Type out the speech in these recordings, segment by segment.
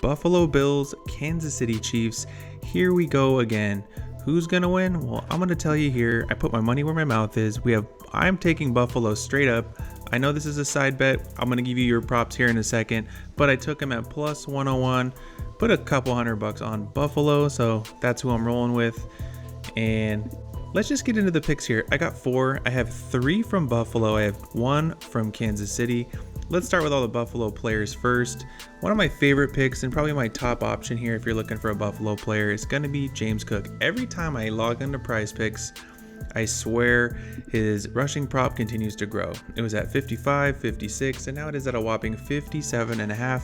Buffalo Bills, Kansas City Chiefs. Here we go again. Who's gonna win? Well, I'm gonna tell you here. I put my money where my mouth is. I'm taking Buffalo straight up. I know this is a side bet. I'm gonna give you your props here in a second, but I took him at plus 101. Put a couple $100 on Buffalo, so that's who I'm rolling with. And let's just get into the picks here. I got 4. I have 3 from Buffalo. I have 1 from Kansas City. Let's start with all the Buffalo players first. One of my favorite picks and probably my top option here if you're looking for a Buffalo player is going to be James Cook. Every time I log into Prizepicks, I swear his rushing prop continues to grow. It was at 55, 56, and now it is at a whopping 57.5.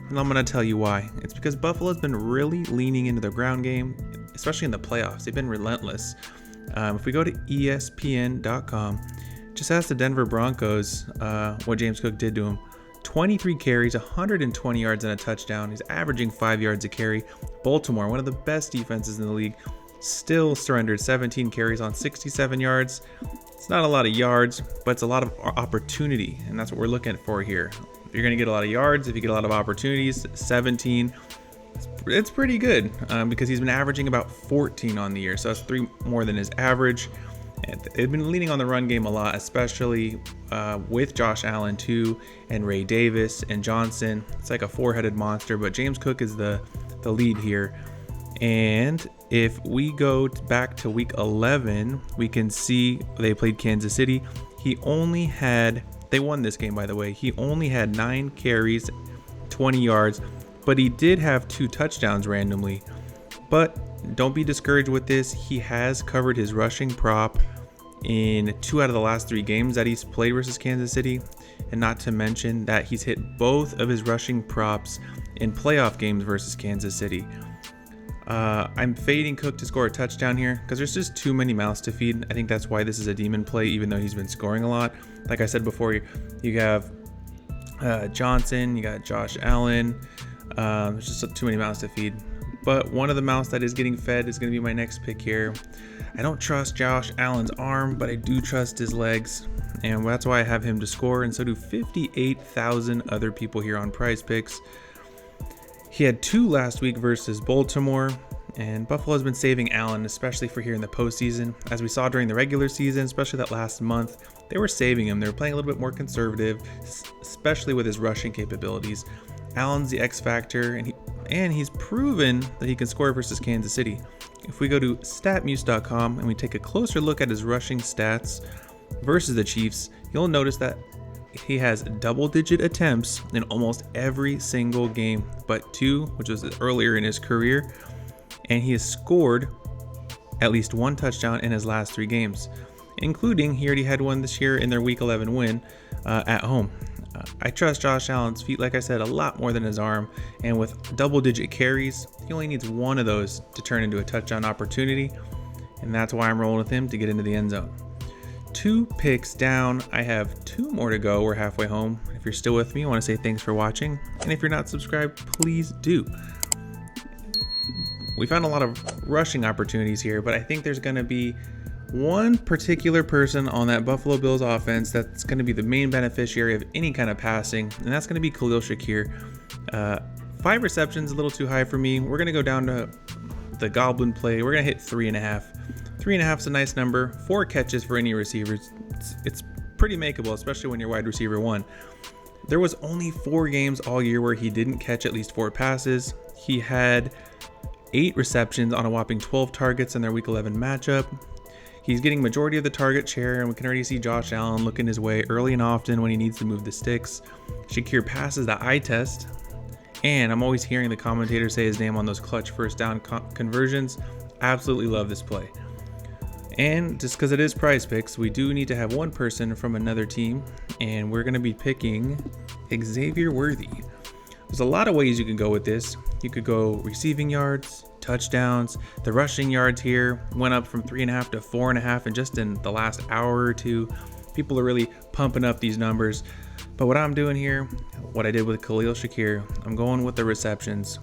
And I'm going to tell you why. It's because Buffalo's been really leaning into the ground game, especially in the playoffs. They've been relentless. If we go to ESPN.com, just ask the Denver Broncos what James Cook did to him. 23 carries, 120 yards and a touchdown. He's averaging 5 yards a carry. Baltimore, one of the best defenses in the league, still surrendered 17 carries on 67 yards. It's not a lot of yards, but it's a lot of opportunity, and that's what we're looking for here. If you're going to get a lot of yards, if you get a lot of opportunities, 17, it's pretty good because he's been averaging about 14 on the year, so that's 3 more than his average. They've been leaning on the run game a lot, especially with Josh Allen too, and Ray Davis and Johnson. It's like a 4-headed monster, but James Cook is the lead here. And if we go back to week 11, we can see they played Kansas City. They won this game, by the way. He only had 9 carries, 20 yards, but he did have 2 touchdowns randomly. But don't be discouraged with this. He has covered his rushing prop in 2 out of the last 3 games that he's played versus Kansas City. And not to mention that he's hit both of his rushing props in playoff games versus Kansas City. I'm fading Cook to score a touchdown here because there's just too many mouths to feed. I think that's why this is a demon play, even though he's been scoring a lot. Like I said before, you have Johnson, you got Josh Allen. There's just too many mouths to feed. But one of the mouths that is getting fed is going to be my next pick here. I don't trust Josh Allen's arm, but I do trust his legs. And that's why I have him to score, and so do 58,000 other people here on Prizepicks. He had 2 last week versus Baltimore, and Buffalo has been saving Allen, especially for here in the postseason. As we saw during the regular season, especially that last month, they were saving him. They were playing a little bit more conservative, especially with his rushing capabilities. Allen's the X factor, and he's proven that he can score versus Kansas City. If we go to statmuse.com and we take a closer look at his rushing stats versus the Chiefs, you'll notice that he has double-digit attempts in almost every single game, but 2, which was earlier in his career, and he has scored at least 1 touchdown in his last 3 games, including he already had one this year in their Week 11 win at home. I trust Josh Allen's feet, like I said, a lot more than his arm, and with double-digit carries, he only needs 1 of those to turn into a touchdown opportunity, and that's why I'm rolling with him to get into the end zone. 2 picks down. I have 2 more to go. We're halfway home. If you're still with me, I want to say thanks for watching. And if you're not subscribed, please do. We found a lot of rushing opportunities here, but I think there's going to be one particular person on that Buffalo Bills offense that's going to be the main beneficiary of any kind of passing, and that's going to be Khalil Shakir. 5 receptions, a little too high for me. We're going to go down to the Goblin play. We're going to hit 3.5. 3.5 is a nice number. 4 catches for any receivers. It's pretty makeable, especially when you're wide receiver 1. There was only 4 games all year where he didn't catch at least 4 passes. He had 8 receptions on a whopping 12 targets in their Week 11 matchup. He's getting majority of the target share, and we can already see Josh Allen looking his way early and often when he needs to move the sticks. Shakir passes the eye test, and I'm always hearing the commentators say his name on those clutch first down conversions. Absolutely love this play. And just because it is Prizepicks, we do need to have one person from another team, and we're going to be picking Xavier Worthy. There's a lot of ways you can go with this. You could go receiving yards, touchdowns. The rushing yards here went up from 3.5 to 4.5, and just in the last hour or 2, people are really pumping up these numbers. But what I'm doing here, what I did with Khalil Shakir, I'm going with the receptions.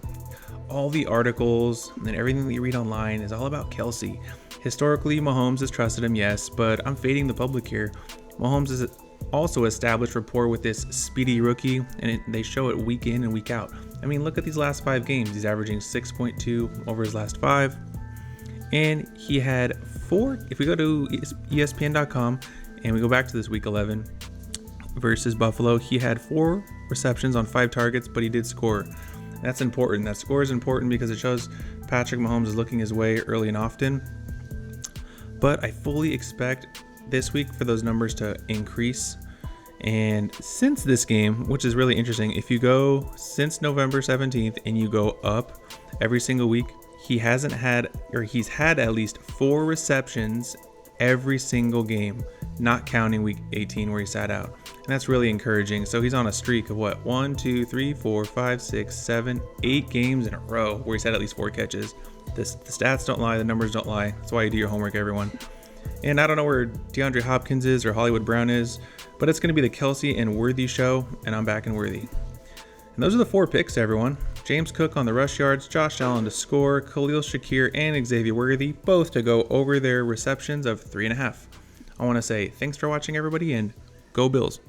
All the articles and everything that you read online is all about Kelsey. Historically, Mahomes has trusted him, yes, but I'm fading the public here. Mahomes has also established rapport with this speedy rookie, and they show it week in and week out. I mean, look at these last 5 games. He's averaging 6.2 over his last 5. And he had 4, if we go to ESPN.com and we go back to this week 11 versus Buffalo, he had 4 receptions on 5 targets, but he did score. That's important. That score is important because it shows Patrick Mahomes is looking his way early and often. But I fully expect this week for those numbers to increase. And since this game, which is really interesting, if you go since November 17th and you go up every single week, he's had at least 4 receptions every single game, not counting week 18 where he sat out. And that's really encouraging. So he's on a streak of 1, 2, 3, 4, 5, 6, 7, 8 games in a row where he's had at least 4 catches. The stats don't lie, the numbers don't lie. That's why you do your homework, everyone. And I don't know where DeAndre Hopkins is or Hollywood Brown is, but it's going to be the Kelsey and Worthy show, and I'm back in Worthy. And those are the 4 picks, everyone. James Cook on the rush yards, Josh Allen to score, Khalil Shakir and Xavier Worthy both to go over their receptions of 3.5. I want to say thanks for watching, everybody, and go Bills.